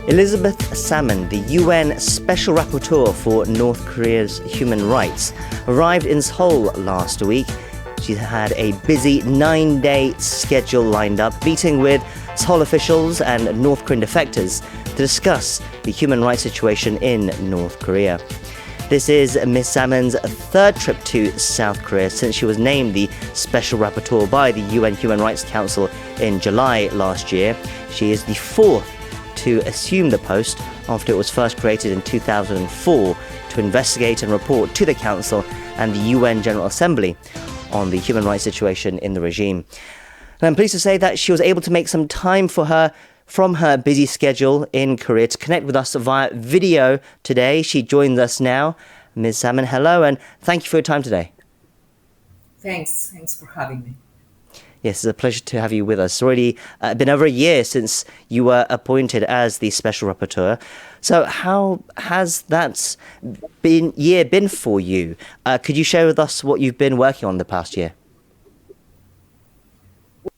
Elizabeth Salmón, the UN Special Rapporteur for North Korea's human rights, arrived in Seoul last week. She had a busy 9-day schedule lined up, meeting with Seoul officials and North Korean defectors to discuss the human rights situation in North Korea. This is Ms. Salmon's third trip to South Korea since she was named the Special Rapporteur by the UN Human Rights Council in July last year. She is the fourth to assume the post after it was first created in 2004 to investigate and report to the Council and the UN General Assembly on the human rights situation in the regime. And I'm pleased to say that she was able to make some time for her from her busy schedule in Korea to connect with us via video today. She joins us now. Ms. Salmon, hello, and thank you for your time today. Thanks for having me. Yes, it's a pleasure to have you with us. It's already been over a year since you were appointed as the Special Rapporteur. So how has that year been for you? Could you share with us what you've been working on the past year?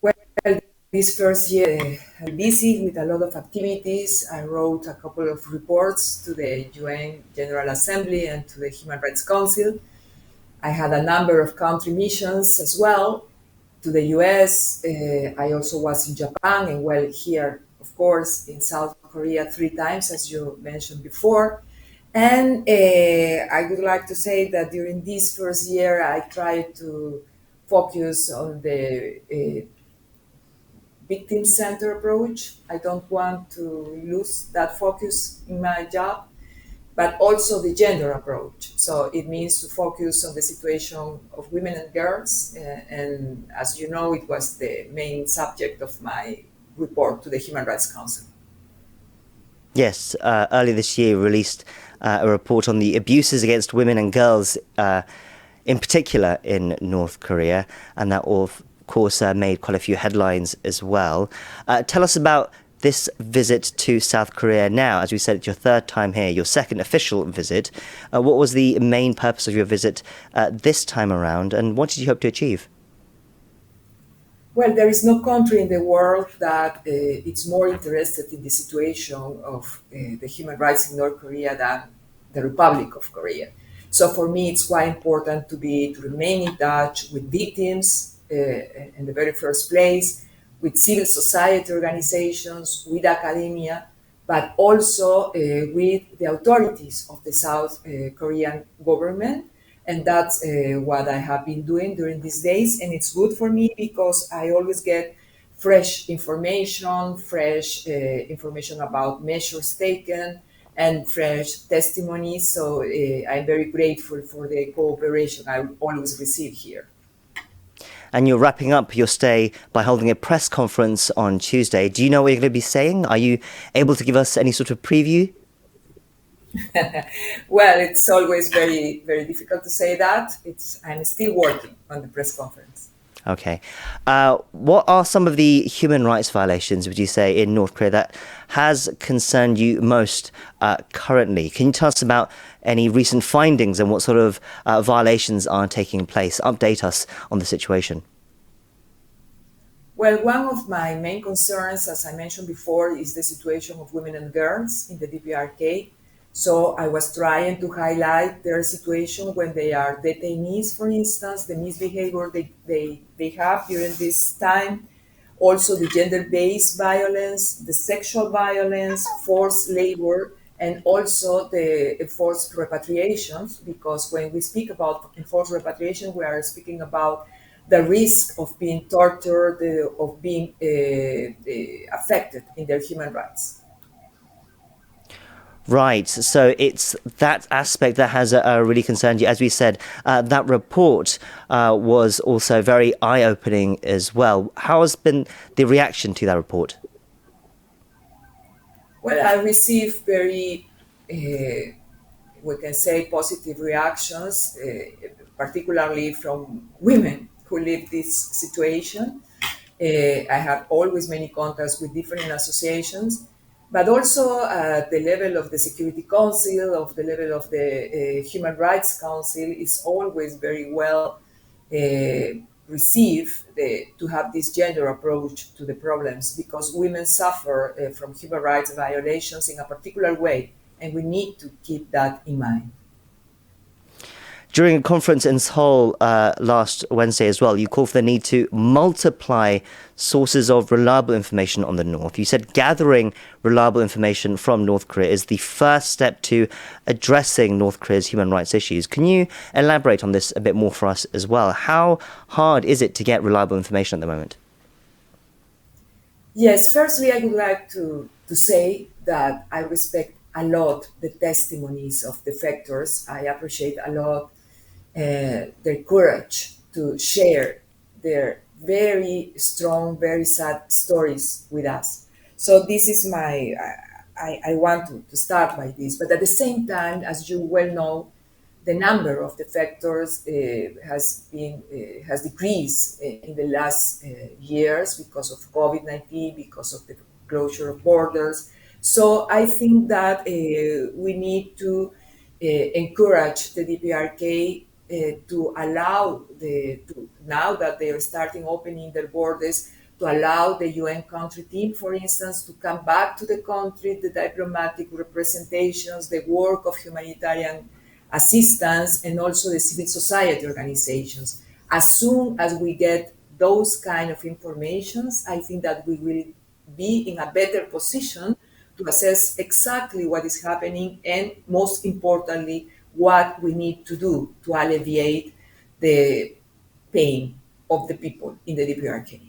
Well, this first year I'm busy with a lot of activities. I wrote a couple of reports to the UN General Assembly and to the Human Rights Council. I had a number of country missions as well. To the US, I also was in Japan and here, of course, in South Korea 3 times, as you mentioned before. And I would like to say that during this first year, I tried to focus on the victim-centered approach. I don't want to lose that focus in my job, but also the gender approach. So it means to focus on the situation of women and girls. And as you know, it was the main subject of my report to the Human Rights Council. Yes, earlier this year you released a report on the abuses against women and girls, in particular in North Korea, and that of course made quite a few headlines as well. Tell us about this visit to South Korea now. As we said, it's your third time here, your second official visit. What was the main purpose of your visit this time around, and what did you hope to achieve? Well, there is no country in the world that is more interested in the situation of the human rights in North Korea than the Republic of Korea. So for me, it's quite important to remain in touch with victims in the very first place, with civil society organizations, with academia, but also with the authorities of the South Korean government. And that's what I have been doing during these days. And it's good for me because I always get fresh information about measures taken and fresh testimonies. So I'm very grateful for the cooperation I always receive here. And you're wrapping up your stay by holding a press conference on Tuesday. Do you know what you're going to be saying? Are you able to give us any sort of preview? Well, it's always very, very difficult to say that. I'm still working on the press conference. Okay. What are some of the human rights violations, would you say, in North Korea that has concerned you most currently? Can you tell us about any recent findings and what sort of violations are taking place? Update us on the situation. Well, one of my main concerns, as I mentioned before, is the situation of women and girls in the DPRK. So I was trying to highlight their situation when they are detainees, for instance, the misbehavior they have during this time, also the gender-based violence, the sexual violence, forced labor, and also the enforced repatriations, because when we speak about enforced repatriation, we are speaking about the risk of being tortured, of being affected in their human rights. Right, so it's that aspect that has really concerned you. As we said, that report was also very eye-opening as well. How has been the reaction to that report? Well, I received very, we can say, positive reactions, particularly from women who live this situation. I have always many contacts with different associations, but also at the level of the Security Council, of the level of the Human Rights Council, is always very well to have this gender approach to the problems, because women suffer from human rights violations in a particular way, and we need to keep that in mind. During a conference in Seoul last Wednesday as well, you called for the need to multiply sources of reliable information on the North. You said gathering reliable information from North Korea is the first step to addressing North Korea's human rights issues. Can you elaborate on this a bit more for us as well? How hard is it to get reliable information at the moment? Yes, firstly, I would like to say that I respect a lot the testimonies of defectors. I appreciate a lot their courage to share their very strong, very sad stories with us. So this is I want to start by this. But at the same time, as you well know, the number of defectors has decreased in the last years because of COVID-19, because of the closure of borders. So I think that we need to encourage the DPRK to allow now that they are starting opening their borders, to allow the UN country team, for instance, to come back to the country, the diplomatic representations, the work of humanitarian assistance, and also the civil society organizations. As soon as we get those kind of informations, I think that we will be in a better position to assess exactly what is happening, and most importantly, what we need to do to alleviate the pain of the people in the DPRK.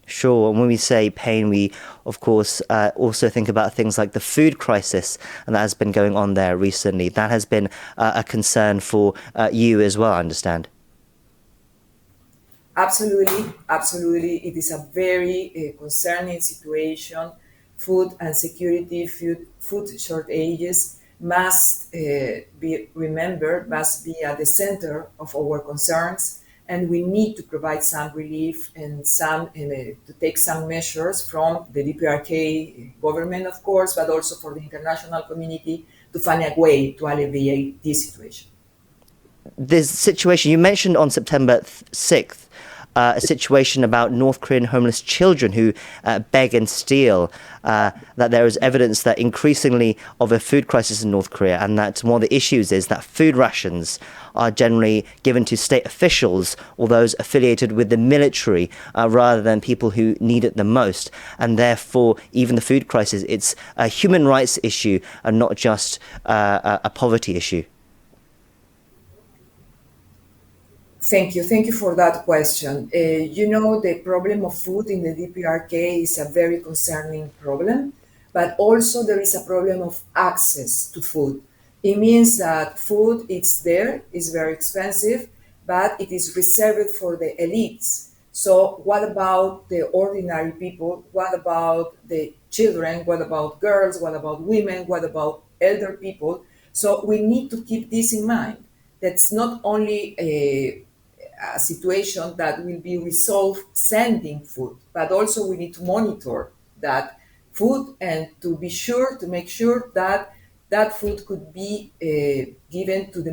Sure. And when we say pain, we, of course, also think about things like the food crisis, and that has been going on there recently. That has been a concern for you as well, I understand. Absolutely, absolutely. It is a very concerning situation. Food and security, food shortages must be remembered, must be at the center of our concerns, and we need to provide some relief and to take some measures from the DPRK government, of course, but also for the international community to find a way to alleviate this situation. This situation, you mentioned on September 6th, a situation about North Korean homeless children who beg and steal, that there is evidence that increasingly of a food crisis in North Korea, and that one of the issues is that food rations are generally given to state officials or those affiliated with the military rather than people who need it the most. And therefore, even the food crisis, it's a human rights issue and not just a poverty issue. Thank you for that question. The problem of food in the DPRK is a very concerning problem, but also there is a problem of access to food. It means that food, it's there, it's very expensive, but it is reserved for the elites. So what about the ordinary people? What about the children? What about girls? What about women? What about elder people? So we need to keep this in mind. That's not only a situation that will be resolved sending food, but also we need to monitor that food and to make sure that that food could be given to the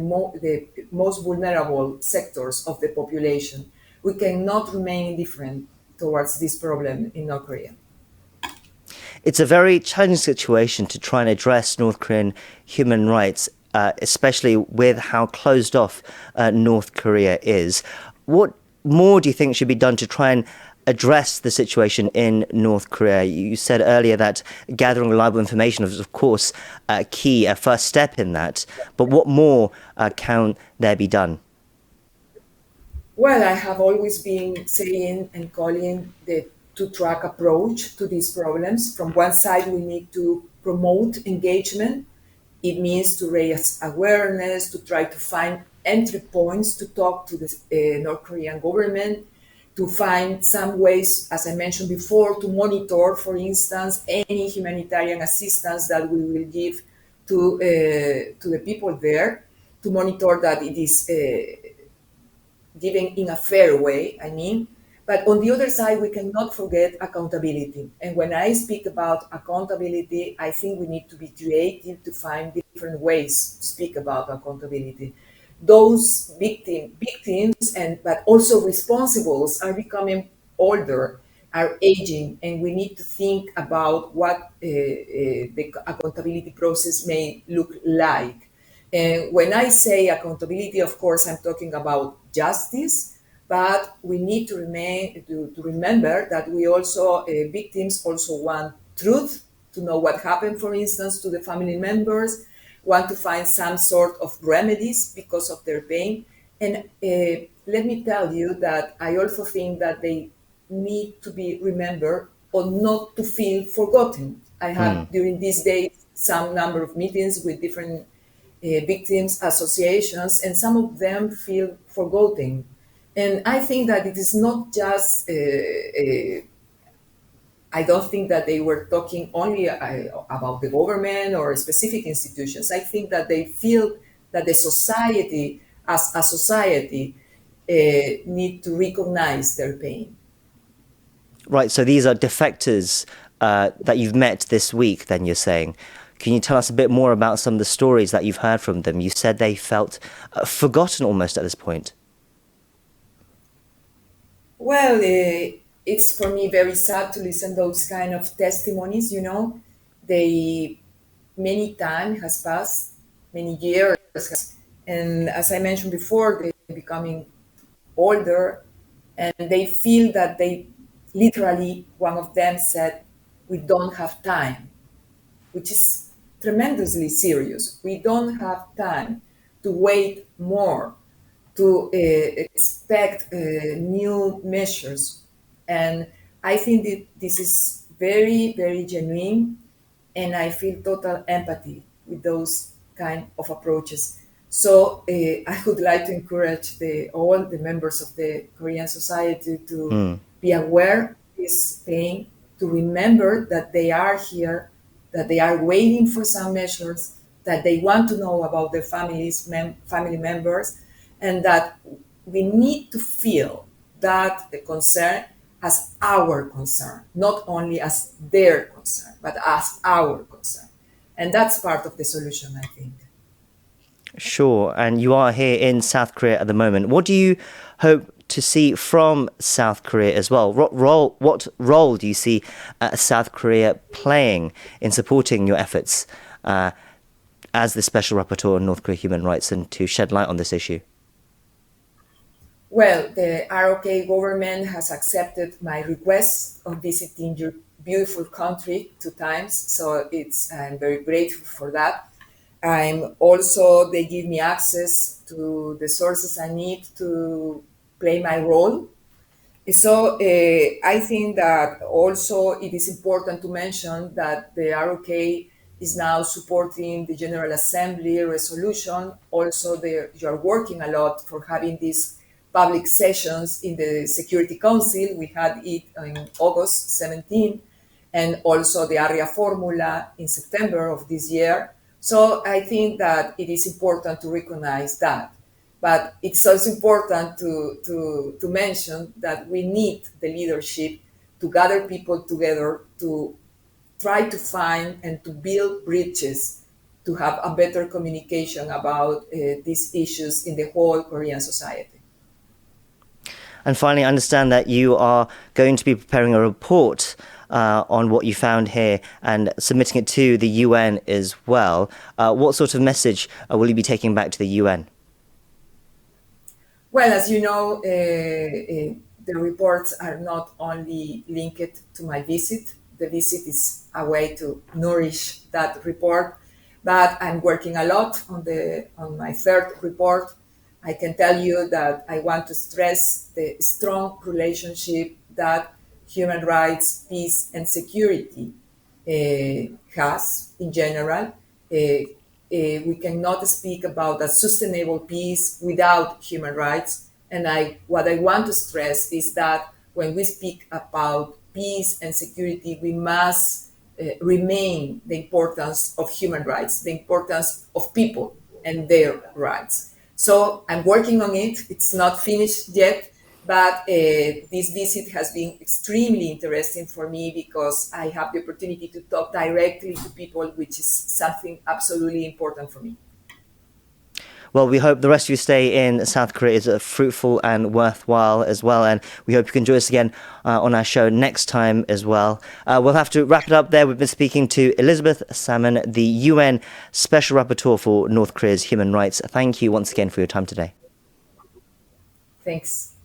most vulnerable sectors of the population. We cannot remain indifferent towards this problem in North Korea. It's a very challenging situation to try and address North Korean human rights, especially with how closed off North Korea is. What more do you think should be done to try and address the situation in North Korea? You said earlier that gathering reliable information is, of course, a first step in that. But what more can there be done? Well, I have always been saying and calling the two-track approach to these problems. From one side, we need to promote engagement. It means to raise awareness, to try to find entry points to talk to the North Korean government, to find some ways, as I mentioned before, to monitor, for instance, any humanitarian assistance that we will give to the people there, to monitor that it is given in a fair way, But on the other side, we cannot forget accountability. And when I speak about accountability, I think we need to be creative to find different ways to speak about accountability. those victims but also responsibles are becoming older, are aging, and we need to think about what the accountability process may look like. And when I say accountability, of course, I'm talking about justice, but we need to remember that we also, victims also want truth, to know what happened, for instance, to the family members, want to find some sort of remedies because of their pain. And let me tell you that I also think that they need to be remembered or not to feel forgotten. I have during these days some number of meetings with different victims associations, and some of them feel forgotten. And I think that it is not just I don't think that they were talking only about the government or specific institutions. I think that they feel that the society, as a society, need to recognize their pain. Right, so these are defectors that you've met this week, then you're saying. Can you tell us a bit more about some of the stories that you've heard from them? You said they felt forgotten almost at this point. Well, it's for me very sad to listen those kind of testimonies. You know, they many time has passed, many years, and as I mentioned before, they're becoming older, and they feel that they literally. One of them said, "We don't have time," which is tremendously serious. We don't have time to wait more, to expect new measures. And I think that this is very, very genuine, and I feel total empathy with those kind of approaches. So I would like to encourage all the members of the Korean society to be aware of this pain, to remember that they are here, that they are waiting for some measures, that they want to know about their family members, and that we need to feel that the concern as our concern, not only as their concern, but as our concern. And that's part of the solution, I think. Sure, and you are here in South Korea at the moment. What do you hope to see from South Korea as well? What role do you see South Korea playing in supporting your efforts as the Special Rapporteur on North Korea human rights and to shed light on this issue? Well, the ROK government has accepted my request of visiting your beautiful country 2 times, so I'm very grateful for that. They give me access to the sources I need to play my role. So I think that also it is important to mention that the ROK is now supporting the General Assembly resolution. Also, you are working a lot for having these public sessions in the Security Council. We had it on August 17, and also the ARIA formula in September of this year. So I think that it is important to recognize that. But it's also important to mention that we need the leadership to gather people together, to try to find and to build bridges, to have a better communication about these issues in the whole Korean society. And finally, I understand that you are going to be preparing a report on what you found here and submitting it to the UN as well. What sort of message will you be taking back to the UN? Well, as you know, the reports are not only linked to my visit. The visit is a way to nourish that report, but I'm working a lot on my 3rd report. I can tell you that I want to stress the strong relationship that human rights, peace, and security has in general. We cannot speak about a sustainable peace without human rights. And what I want to stress is that when we speak about peace and security, we must remain the importance of human rights, the importance of people and their rights. So I'm working on it. It's not finished yet, but this visit has been extremely interesting for me because I have the opportunity to talk directly to people, which is something absolutely important for me. Well, we hope the rest of your stay in South Korea is fruitful and worthwhile as well. And we hope you can join us again on our show next time as well. We'll have to wrap it up there. We've been speaking to Elizabeth Salmón, the UN Special Rapporteur for North Korea's human rights. Thank you once again for your time today. Thanks.